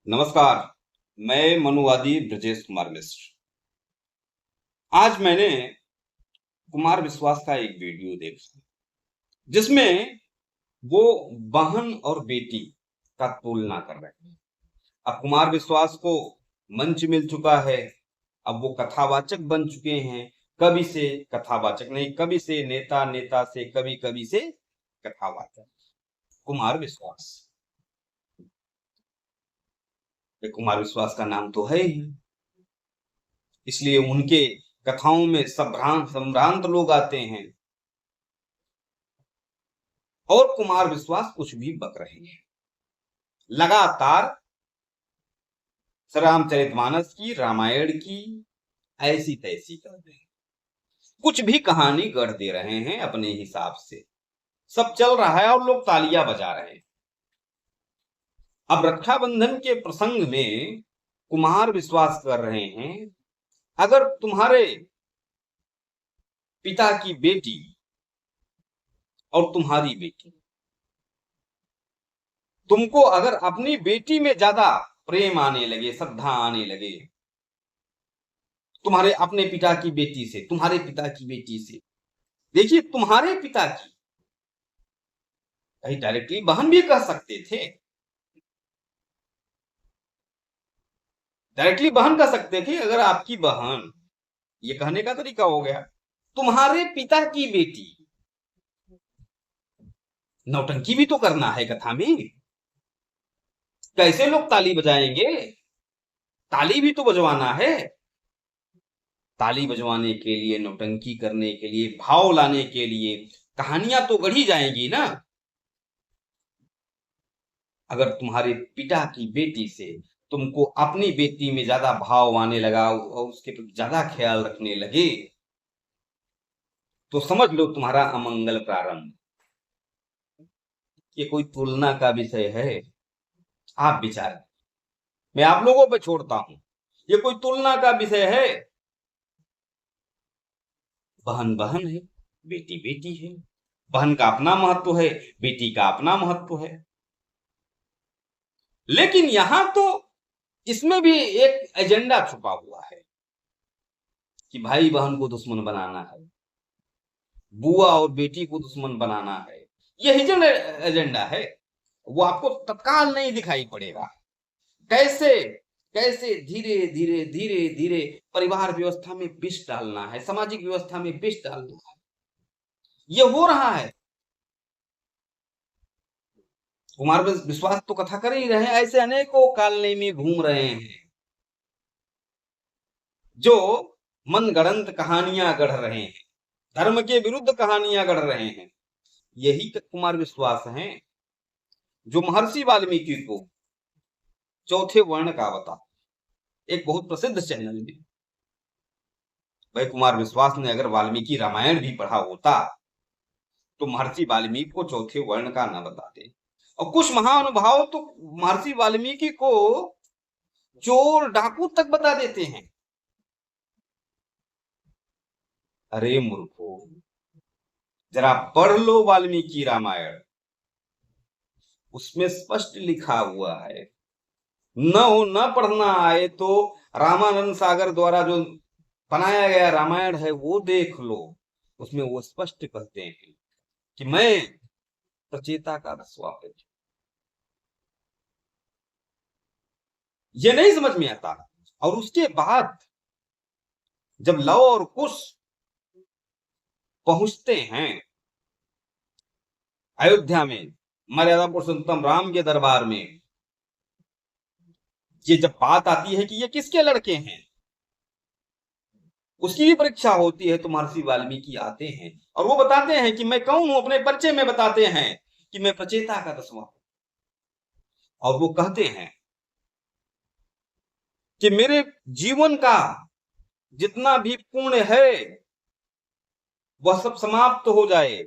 नमस्कार। मैं मनुवादी ब्रजेश कुमार मिश्र। आज मैंने कुमार विश्वास का एक वीडियो देखा जिसमें वो बहन और बेटी का तुलना कर रहे हैं। अब कुमार विश्वास को मंच मिल चुका है, अब वो कथावाचक बन चुके हैं। कवि से कथावाचक नहीं, कवि से नेता, नेता से कवि, कवि से कथावाचक। कुमार विश्वास, ये कुमार विश्वास का नाम तो है ही, इसलिए उनके कथाओं में संभ्रांत संभ्रांत लोग आते हैं और कुमार विश्वास कुछ भी बक रहे हैं। लगातार रामचरितमानस की, रामायण की ऐसी तैसी कर रहे हैं, कुछ भी कहानी गढ़ दे रहे हैं अपने हिसाब से। सब चल रहा है और लोग तालियां बजा रहे हैं। अब रक्षाबंधन के प्रसंग में कुमार विश्वास कर रहे हैं, अगर तुम्हारे पिता की बेटी और तुम्हारी बेटी, तुमको अगर अपनी बेटी में ज्यादा प्रेम आने लगे, श्रद्धा आने लगे तुम्हारे अपने पिता की बेटी से, तुम्हारे पिता की बेटी से, देखिए तुम्हारे पिता की, कहीं डायरेक्टली बहन भी कह सकते थे, डायरेक्टली बहन कह सकते थे अगर आपकी बहन, ये कहने का तरीका हो गया। तुम्हारे पिता की बेटी, नौटंकी भी तो करना है कथा में। कैसे लोग ताली बजाएंगे? ताली भी तो बजवाना है। ताली बजवाने के लिए, नौटंकी करने के लिए, भाव लाने के लिए कहानियां तो गढ़ी जाएंगी ना। अगर तुम्हारे पिता की बेटी से तुमको अपनी बेटी में ज्यादा भाव आने लगा और उसके प्रति ज्यादा ख्याल रखने लगे, तो समझ लो तुम्हारा अमंगल प्रारंभ। ये कोई तुलना का विषय है? आप विचार, मैं आप लोगों पे छोड़ता हूं। ये कोई तुलना का विषय है? बहन बहन है, बेटी बेटी है। बहन का अपना महत्व है, बेटी का अपना महत्व है। लेकिन यहां तो इसमें भी एक एजेंडा छुपा हुआ है कि भाई बहन को दुश्मन बनाना है, बुआ और बेटी को दुश्मन बनाना है। यही जो एजेंडा है वो आपको तत्काल नहीं दिखाई पड़ेगा। कैसे कैसे धीरे धीरे धीरे धीरे परिवार व्यवस्था में विष डालना है, सामाजिक व्यवस्था में विष डालना है, ये हो रहा है। कुमार विश्वास तो कथा कर ही रहे हैं, ऐसे अनेकों कॉलोनी में घूम रहे हैं जो मनगढ़ंत कहानियां गढ़ रहे हैं, धर्म के विरुद्ध कहानियां गढ़ रहे हैं। यही कुमार विश्वास हैं जो महर्षि वाल्मीकि को चौथे वर्ण का बता, एक बहुत प्रसिद्ध चैनल में, भाई कुमार विश्वास ने अगर वाल्मीकि रामायण भी पढ़ा होता तो महर्षि वाल्मीकि को चौथे वर्ण का न बताते। और कुछ महानुभाव तो महर्षि वाल्मीकि को चोर डाकू तक बता देते हैं। अरे मूर्खो, जरा पढ़ लो वाल्मीकि रामायण, उसमें स्पष्ट लिखा हुआ है। न पढ़ना आए तो रामानंद सागर द्वारा जो बनाया गया रामायण है वो देख लो, उसमें वो स्पष्ट कहते हैं कि मैं प्रचेता का रसवापन। ये नहीं समझ में आता। और उसके बाद जब लव और कुश पहुंचते हैं अयोध्या में, मर्यादा पुरुषोत्तम राम के दरबार में, ये जब बात आती है कि ये किसके लड़के हैं, उसकी भी परीक्षा होती है, तो महर्षि वाल्मीकि आते हैं और वो बताते हैं कि मैं कौन हूं। अपने परिचय में बताते हैं कि मैं प्रचेता का दसवां हूं। और वो कहते हैं कि मेरे जीवन का जितना भी पुण्य है वह सब समाप्त हो जाए।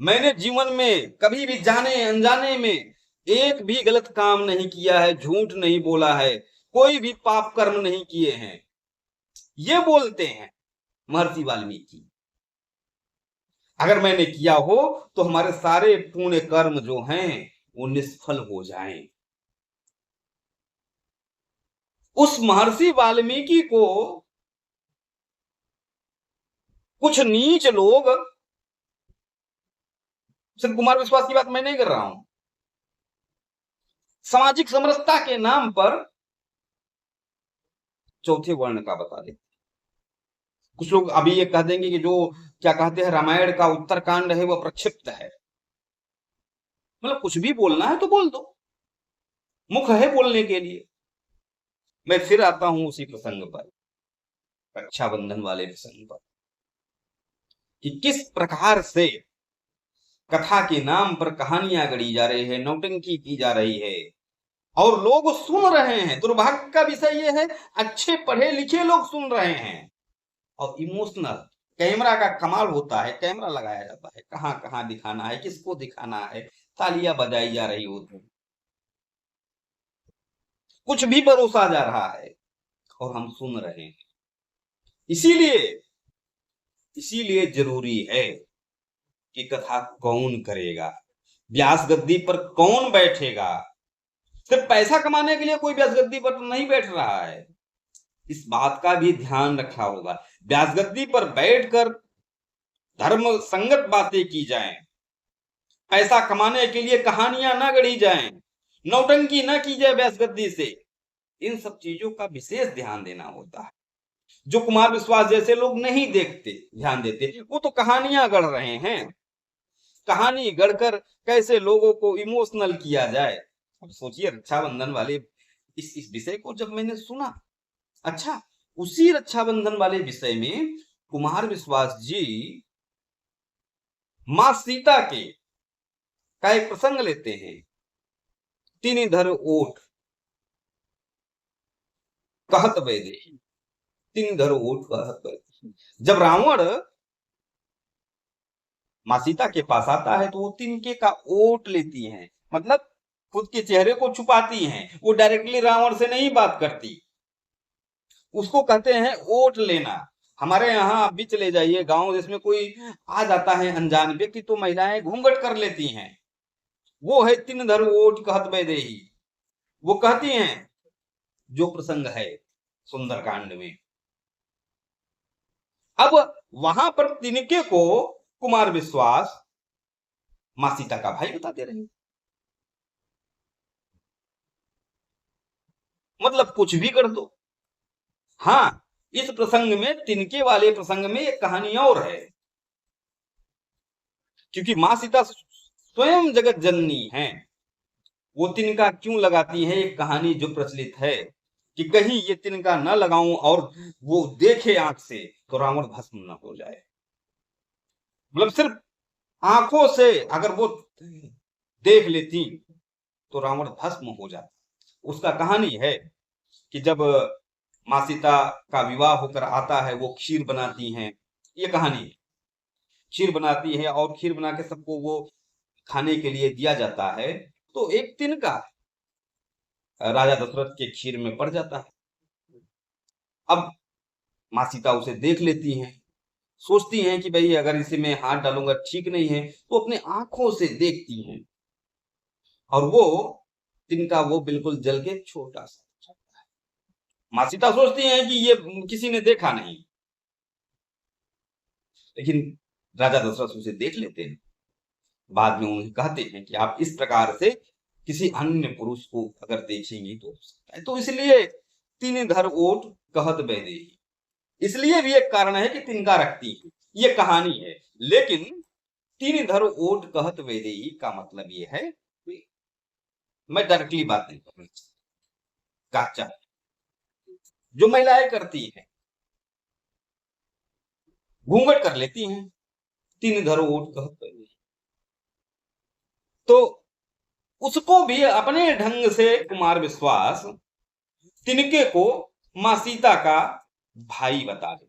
मैंने जीवन में कभी भी जाने अनजाने में एक भी गलत काम नहीं किया है, झूठ नहीं बोला है, कोई भी पाप कर्म नहीं किए हैं, ये बोलते हैं महर्षि वाल्मीकि। अगर मैंने किया हो तो हमारे सारे पुण्य कर्म जो हैं वो निष्फल हो जाएं। उस महर्षि वाल्मीकि को कुछ नीच लोग, सिर्फ कुमार विश्वास की बात मैं नहीं कर रहा हूं, सामाजिक समरसता के नाम पर चौथे वर्ण का बता देते। कुछ लोग अभी ये कह देंगे कि जो क्या कहते हैं रामायण का उत्तरकांड है वह प्रक्षिप्त है। मतलब कुछ भी बोलना है तो बोल दो, मुख है बोलने के लिए। मैं फिर आता हूं उसी प्रसंग पर, रक्षाबंधन वाले प्रसंग पर, कि किस प्रकार से कथा के नाम पर कहानियां गढ़ी जा रही है, नौटंकी की जा रही है, और लोग सुन रहे हैं। दुर्भाग्य का विषय यह है, अच्छे पढ़े लिखे लोग सुन रहे हैं और इमोशनल। कैमरा का कमाल होता है, कैमरा लगाया जाता है, कहां कहां दिखाना है, किसको दिखाना है, तालियां बजाई जा रही होती, कुछ भी परोसा जा रहा है और हम सुन रहे हैं। इसीलिए इसीलिए जरूरी है कि कथा कौन करेगा, व्यास गद्दी पर कौन बैठेगा। सिर्फ पैसा कमाने के लिए कोई व्यास गद्दी पर नहीं बैठ रहा है, इस बात का भी ध्यान रखा होगा। व्यास गद्दी पर बैठकर धर्म संगत बातें की जाएं, पैसा कमाने के लिए कहानियां ना गढ़ी जाएं, नौटंकी ना की जाए व्यास गद्दी से। इन सब चीजों का विशेष ध्यान देना होता है, जो कुमार विश्वास जैसे लोग नहीं देखते, ध्यान देते। वो तो कहानियां गढ़ रहे हैं, कहानी गढ़कर कैसे लोगों को इमोशनल किया जाए। अब सोचिए, रक्षाबंधन वाले इस विषय को जब मैंने सुना, अच्छा, उसी रक्षाबंधन वाले विषय में कुमार विश्वास जी मां सीता के का एक प्रसंग लेते हैं। तिनि धर ओठ कहत वैदेही, तिनि धर ओठ कहत वैदेही। जब रावण मां सीता के पास आता है तो वो तिनके का ओट लेती हैं, मतलब खुद के चेहरे को छुपाती हैं। वो डायरेक्टली रावण से नहीं बात करती, उसको कहते हैं ओट लेना। हमारे यहाँ आप भी चले जाइए गांव, जिसमें कोई आ जाता है अनजान व्यक्ति तो महिलाएं घूंघट कर लेती हैं। वो है तिन धर ओट कहत वैदेही। वो कहती हैं, जो प्रसंग है सुंदरकांड में। अब वहां पर तिनके को कुमार विश्वास मां सीता का भाई बता दे रहे हैं। मतलब कुछ भी कर दो। हाँ, इस प्रसंग में, तिनके वाले प्रसंग में एक कहानी और है, क्योंकि मां सीता स्वयं जगत जननी है। वो तिनका क्यों लगाती है, एक कहानी जो प्रचलित है कि कहीं ये तिनका न लगाऊं और वो देखे आंख से तो रावण भस्म न हो जाए। मतलब सिर्फ आंखों से अगर वो देख लेती तो रावण भस्म हो जाता। उसका कहानी है कि जब मां सीता का विवाह होकर आता है, वो खीर बनाती हैं। ये कहानी है, खीर बनाती है और खीर बना के सबको वो खाने के लिए दिया जाता है। तो एक तिनका राजा दशरथ के खीर में पड़ जाता है। अब मां सीता उसे देख लेती हैं, सोचती हैं कि भाई अगर इसे मैं हाथ डालूंगा ठीक नहीं है, तो अपने आंखों से देखती हैं और वो तिनका वो बिल्कुल जल के छोटा सा हो जाता है। मां सीता सोचती हैं कि ये किसी ने देखा नहीं, लेकिन राजा दशरथ उसे देख लेते हैं। बाद में उन्हें कहते हैं कि आप इस प्रकार से किसी अन्य पुरुष को अगर देखेंगी तो हो सकता है। तो इसलिए तीन धर ओट कहत वैदेही, इसलिए भी एक कारण है कि तिनका रखती है, ये कहानी है। लेकिन तीन धर ओट कहत वैदेही का मतलब ये है, मैं डायरेक्टली बात नहीं करना चाहता, जो महिलाएं करती हैं, घूंघट कर लेती हैं, तीन धर ओट कहत वैदेही, तो उसको भी अपने ढंग से कुमार विश्वास तिनके को मां सीता का भाई बता दे,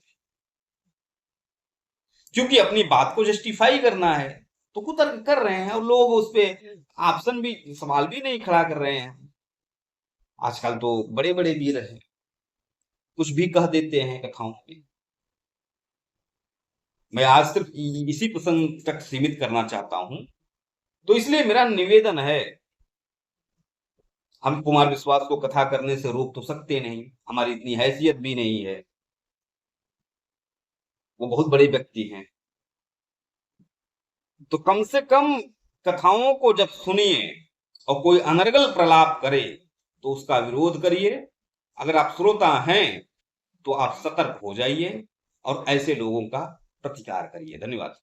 क्योंकि अपनी बात को जस्टिफाई करना है तो कुतर्क कर रहे हैं और लोग उस पे ऑप्शन भी, सवाल भी नहीं खड़ा कर रहे हैं। आजकल तो बड़े बड़े वीर हैं, कुछ भी कह देते हैं कथाओं में। मैं आज सिर्फ इसी प्रसंग तक सीमित करना चाहता हूं। तो इसलिए मेरा निवेदन है, हम कुमार विश्वास को कथा करने से रोक तो सकते नहीं, हमारी इतनी हैसियत भी नहीं है। वो बहुत बड़े व्यक्ति हैं, तो कम से कम कथाओं को जब सुनिए और कोई अनर्गल प्रलाप करे तो उसका विरोध करिए। अगर आप श्रोता हैं तो आप सतर्क हो जाइए और ऐसे लोगों का प्रतिकार करिए। धन्यवाद।